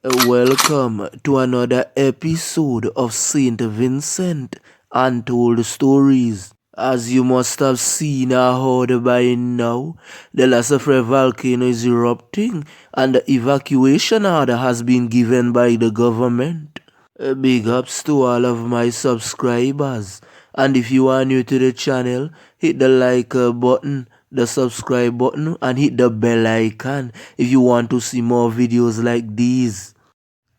Welcome to another episode of Saint Vincent Untold Stories. As you must have seen or heard by now, the soufriere volcano is erupting and the evacuation order has been given by the government. Big ups to all of my subscribers, and if you are new to the channel, hit the like button, the subscribe button, and hit the bell icon if you want to see more videos like these.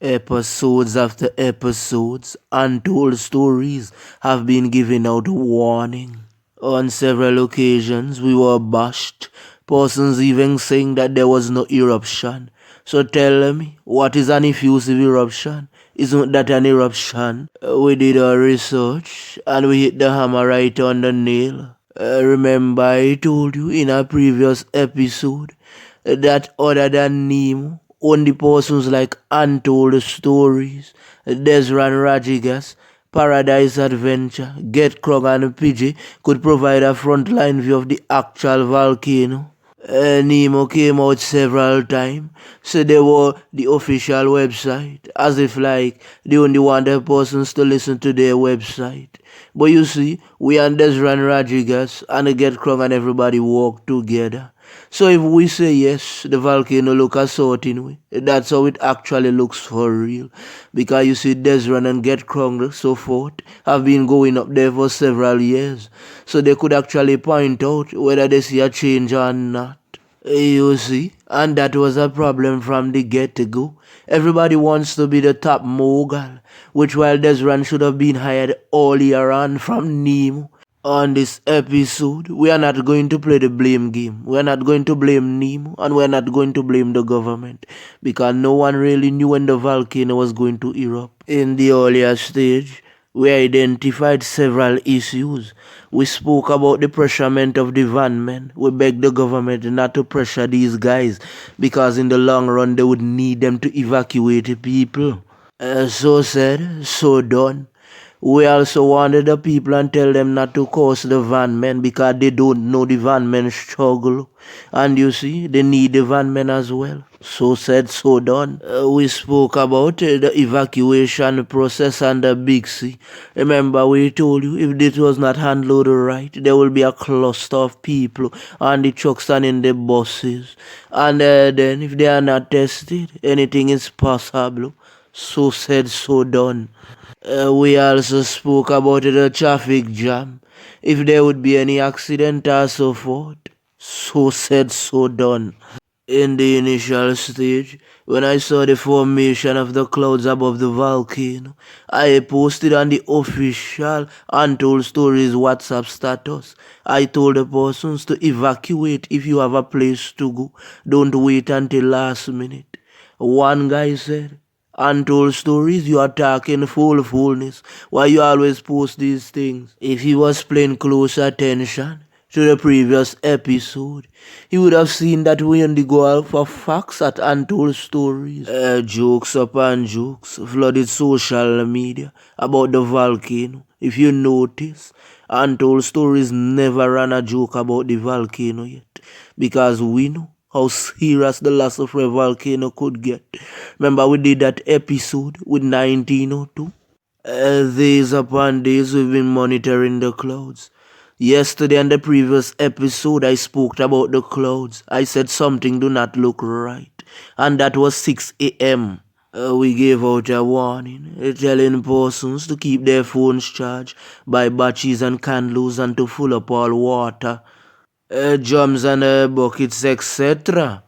Episodes after episodes, untold stories have been giving out warning. On several occasions, we were bashed, persons even saying that there was no eruption. So tell me, what is an effusive eruption? Isn't that an eruption? We did our research and we hit the hammer right on the nail. Remember I told you in a previous episode that other than Nemo, only persons like Untold Stories, Desran Rajigas, Paradise Adventure, Get Krog and Pidgey could provide a frontline view of the actual volcano. Nemo came out several times, said they were the official website, as if like they only wanted persons to listen to their website. But you see, we and Desran Rodriguez and Get Krong and everybody work together. So if we say yes, the volcano look a certain way, that's how it actually looks for real. Because you see, Desran and Get Krong so forth have been going up there for several years. So they could actually point out whether they see a change or not. You see, and that was a problem from the get-go. Everybody wants to be the top mogul, which while Desran should have been hired earlier on from Nemo. On this episode, we are not going to play the blame game. We are not going to blame Nemo, and we are not going to blame the government, because no one really knew when the volcano was going to erupt. In the earlier stage, we identified several issues. We spoke about the pressurement of the vanmen. We begged the government not to pressure these guys, because in the long run they would need them to evacuate the people. So said, so done. We also wanted the people and tell them not to curse the van men because they don't know the van men struggle. And you see, they need the van men as well. So said, so done. We spoke about the evacuation process and the Big C. Remember we told you if this was not handled right, there will be a cluster of people on the trucks and in the buses. And then if they are not tested, anything is possible. So said, so done. We also spoke about the traffic jam, if there would be any accident or so forth. So said, so done. In the initial stage, when I saw the formation of the clouds above the volcano, I posted on the official Untold Stories WhatsApp status. I told the persons to evacuate if you have a place to go. Don't wait until last minute. One guy said, Untold Stories, you are talking fullness. Why you always post these things? If he was paying close attention to the previous episode, he would have seen that we only go out for facts at Untold Stories. Jokes upon jokes flooded social media about the volcano. If you notice, Untold Stories never ran a joke about the volcano yet, because we know how serious the soufriere volcano could get. Remember we did that episode with 1902? Days upon days we've been monitoring the clouds. Yesterday and the previous episode I spoke about the clouds. I said something do not look right. And that was 6 a.m. We gave out a warning, telling persons to keep their phones charged, buy batteries and candles and to fill up all water. Drums and buckets, etc.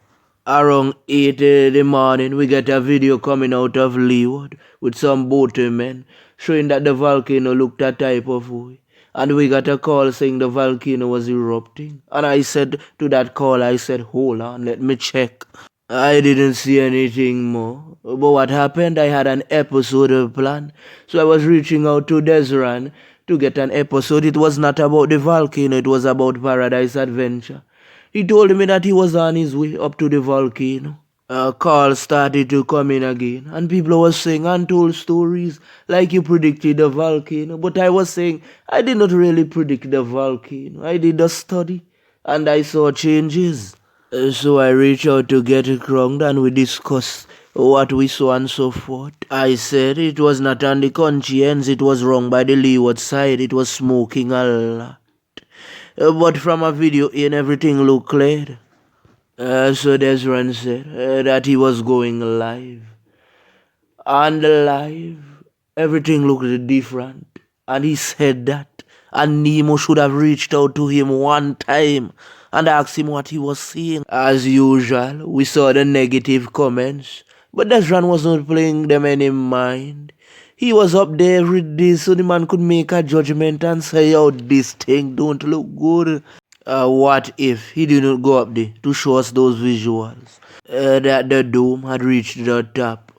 Around 8 in the morning, we get a video coming out of Leeward with some boatmen showing that the volcano looked a type of way. And we got a call saying the volcano was erupting. And I said to that call, I said, hold on, let me check. I didn't see anything more. But what happened, I had an episode planned. So I was reaching out to Desran to get an episode. It was not about the volcano, it was about Paradise Adventure. He told me that he was on his way up to the volcano. Calls started to come in again, and people were saying untold stories like you predicted the volcano. But I was saying I did not really predict the volcano. I did a study and I saw changes. So I reached out to Get Krong and we discussed what we saw and so forth. I said it was not on the conscience, it was wrong by the leeward side, it was smoking a lot. But from a video in everything looked clear. So Desran said that he was going live. And live, everything looked different. And he said that. And Nemo should have reached out to him one time and asked him what he was seeing. As usual, we saw the negative comments. But Desran was not playing them any mind. He was up there every day so the man could make a judgment and say, oh, this thing don't look good. What if he didn't go up there to show us those visuals? That the dome had reached the top.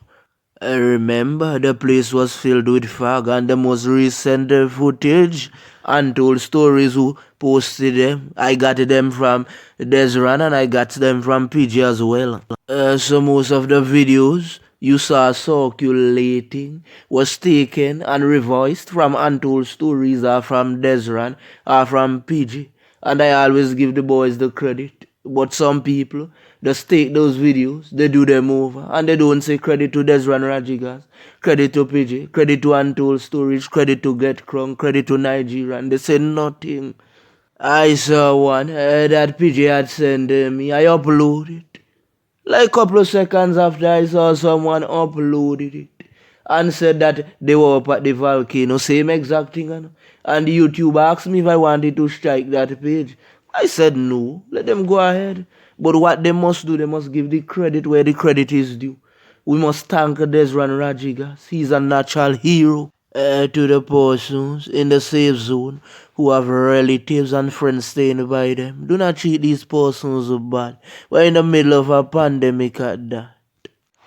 Remember, the place was filled with fog and the most recent footage, untold stories who posted them. I got them from Desran and I got them from PG as well. So most of the videos you saw circulating was taken and revoiced from untold stories or from Desran or from PG. And I always give the boys the credit. But some people just take those videos, they do them over, and they don't say credit to Desran Rajigas, credit to PJ, credit to Untold Stories, credit to Get Crunk, credit to Nigeria, and they say nothing. I saw one that PJ had sent me. I uploaded. Like a couple of seconds after I saw someone uploaded it and said that they were up at the volcano, same exact thing. And YouTube asked me if I wanted to strike that page. I said no, let them go ahead. But what they must do, they must give the credit where the credit is due. We must thank Desran Rajigas. He's a natural hero. To the persons in the safe zone who have relatives and friends staying by them, do not treat these persons bad. We're in the middle of a pandemic at that.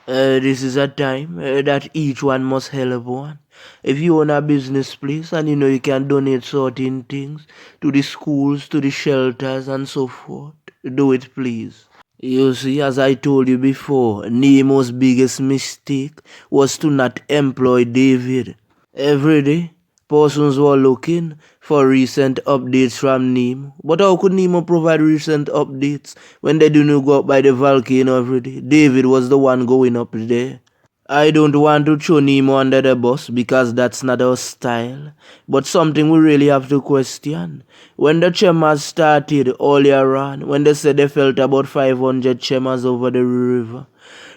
This is a time that each one must help one. If you own a business place and you know you can donate certain things to the schools, to the shelters and so forth, do it please. You see, as I told you before, Nemo's biggest mistake was to not employ David. Every day, persons were looking for recent updates from Nemo. But how could Nemo provide recent updates when they didn't go up by the volcano every day? David was the one going up there. I don't want to throw Nemo under the bus because that's not our style. But something we really have to question. When the Chemas started earlier on, when they said they felt about 500 Chemas over the river,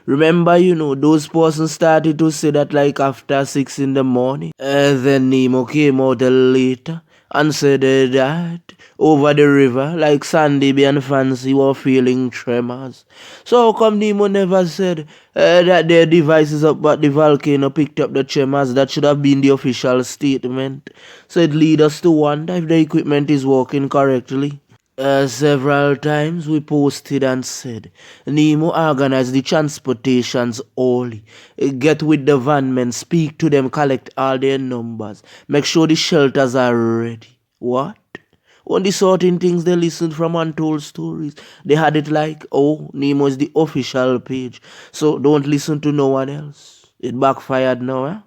remember, those persons started to say that like after 6 in the morning. Then Nemo came out later and said that over the river, like Sandy and Fancy were feeling tremors. So how come Nemo never said that their devices up at the volcano picked up the tremors? That should have been the official statement. So it leads us to wonder if the equipment is working correctly. Several times we posted and said, Nemo organize the transportations early. Get with the van men, speak to them, collect all their numbers. Make sure the shelters are ready. What? Only certain things they listened from untold stories. They had it like, oh, Nemo is the official page. So don't listen to no one else. It backfired now, eh?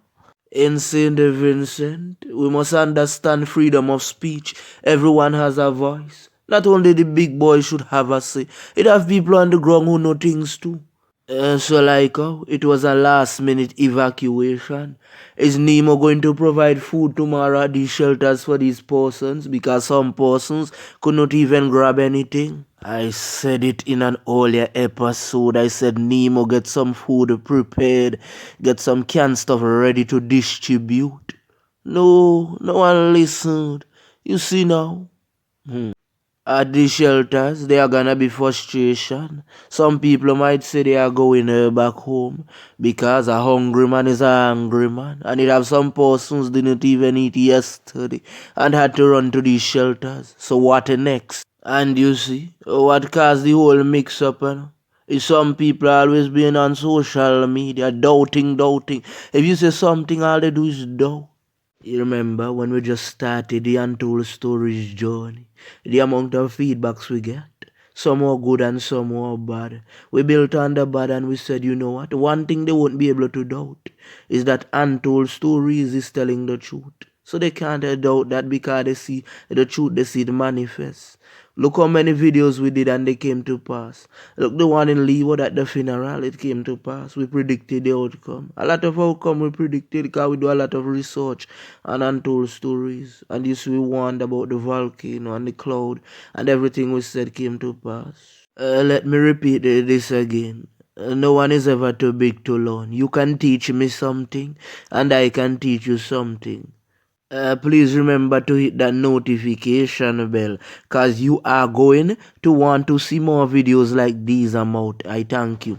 In St. Vincent, we must understand freedom of speech. Everyone has a voice. Not only the big boys should have a say. It have people on the ground who know things too. So like it was a last minute evacuation. Is Nemo going to provide food tomorrow at these shelters for these persons? Because some persons could not even grab anything. I said it in an earlier episode. I said Nemo get some food prepared. Get some canned stuff ready to distribute. No one listened. You see now? At the shelters, there are gonna be frustration. Some people might say they are going back home because a hungry man is a hungry man. And it have some persons didn't even eat yesterday and had to run to these shelters. So what next? And you see, what caused the whole mix-up, is some people always being on social media, doubting. If you say something, all they do is doubt. You remember when we just started the Untold Stories journey, the amount of feedbacks we get, some were good and some were bad. We built on the bad and we said, you know what, one thing they won't be able to doubt is that Untold Stories is telling the truth. So they can't doubt that because they see the truth, they see it manifest. Look how many videos we did and they came to pass. Look, the one in Leeward at the funeral, it came to pass. We predicted the outcome. A lot of outcome we predicted because we do a lot of research and untold stories. And this we warned about the volcano and the cloud, and everything we said came to pass. Let me repeat this again. No one is ever too big to learn. You can teach me something, and I can teach you something. Please remember to hit that notification bell, cause you are going to want to see more videos like these. I'm out. I thank you.